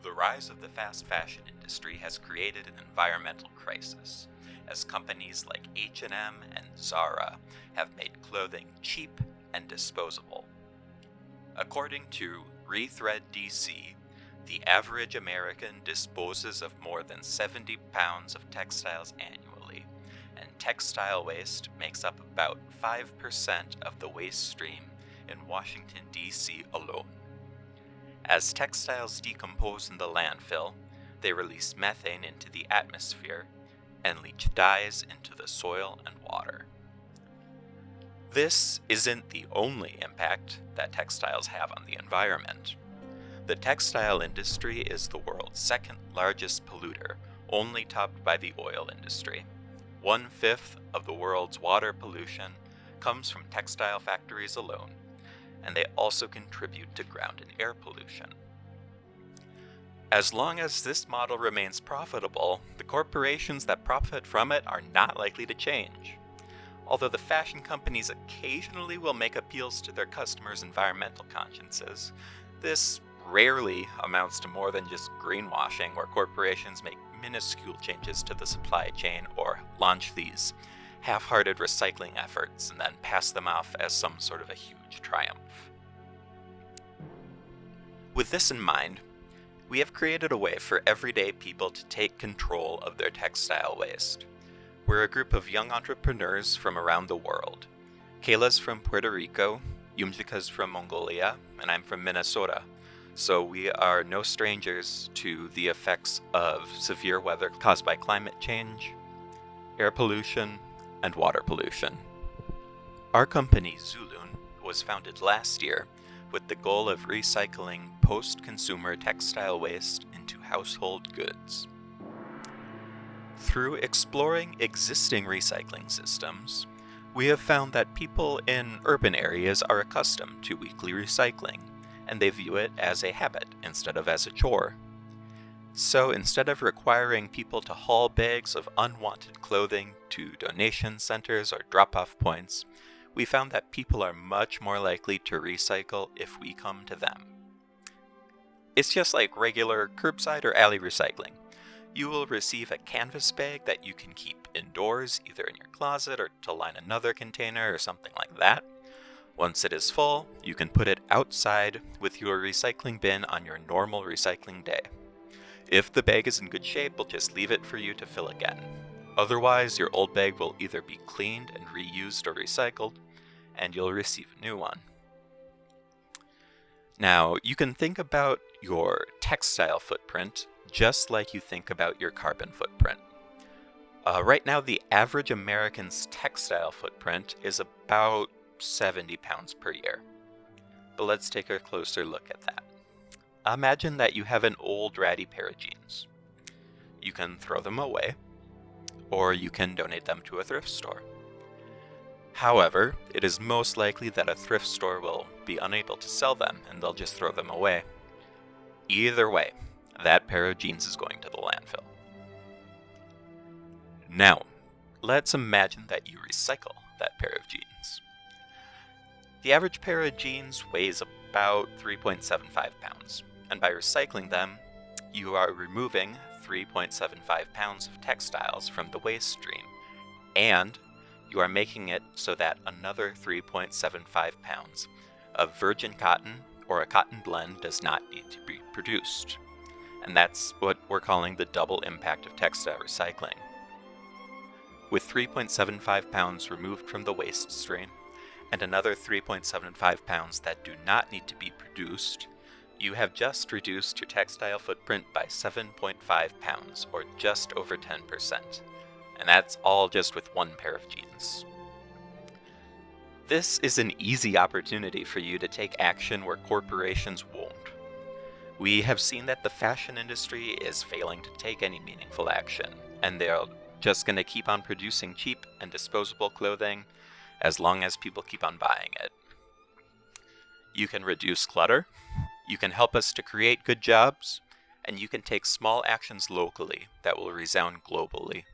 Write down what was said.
The rise of the fast fashion industry has created an environmental crisis, as companies like H&M and Zara have made clothing cheap and disposable. According to Rethread DC, the average American disposes of more than 70 pounds of textiles annually, and textile waste makes up about 5% of the waste stream in Washington, D.C. alone. As textiles decompose in the landfill, they release methane into the atmosphere and leach dyes into the soil and water. This isn't the only impact that textiles have on the environment. The textile industry is the world's second largest polluter, only topped by the oil industry. 1/5 of the world's water pollution comes from textile factories alone, and they also contribute to ground and air pollution. As long as this model remains profitable, the corporations that profit from it are not likely to change. Although the fashion companies occasionally will make appeals to their customers' environmental consciences, this rarely amounts to more than just greenwashing, where corporations make minuscule changes to the supply chain or launch these half-hearted recycling efforts and then pass them off as some sort of a huge triumph. With this in mind, we have created a way for everyday people to take control of their textile waste. We're a group of young entrepreneurs from around the world. Kayla's from Puerto Rico, Yumjika's from Mongolia, and I'm from Minnesota. So we are no strangers to the effects of severe weather caused by climate change, air pollution, and water pollution. Our company, Zulun, was founded last year with the goal of recycling post-consumer textile waste into household goods. Through exploring existing recycling systems, we have found that people in urban areas are accustomed to weekly recycling, and they view it as a habit instead of as a chore. So instead of requiring people to haul bags of unwanted clothing to donation centers or drop-off points, we found that people are much more likely to recycle if we come to them. It's just like regular curbside or alley recycling. You will receive a canvas bag that you can keep indoors, either in your closet or to line another container or something like that. Once it is full, you can put it outside with your recycling bin on your normal recycling day. If the bag is in good shape, we'll just leave it for you to fill again. Otherwise, your old bag will either be cleaned and reused or recycled, and you'll receive a new one. Now, you can think about your textile footprint just like you think about your carbon footprint. Right now, the average American's textile footprint is about 70 pounds per year. But let's take a closer look at that. Imagine that you have an old ratty pair of jeans. You can throw them away, or you can donate them to a thrift store. However, it is most likely that a thrift store will be unable to sell them and they'll just throw them away. Either way, that pair of jeans is going to the landfill. Now, let's imagine that you recycle that pair of jeans. The average pair of jeans weighs about 3.75 pounds, and by recycling them, you are removing 3.75 pounds of textiles from the waste stream, and you are making it so that another 3.75 pounds of virgin cotton or a cotton blend does not need to be produced. And that's what we're calling the double impact of textile recycling. With 3.75 pounds removed from the waste stream, and another 3.75 pounds that do not need to be produced, you have just reduced your textile footprint by 7.5 pounds, or just over 10%. And that's all just with one pair of jeans. This is an easy opportunity for you to take action where corporations won't. We have seen that the fashion industry is failing to take any meaningful action, and they're just going to keep on producing cheap and disposable clothing as long as people keep on buying it. You can reduce clutter, you can help us to create good jobs, and you can take small actions locally that will resound globally.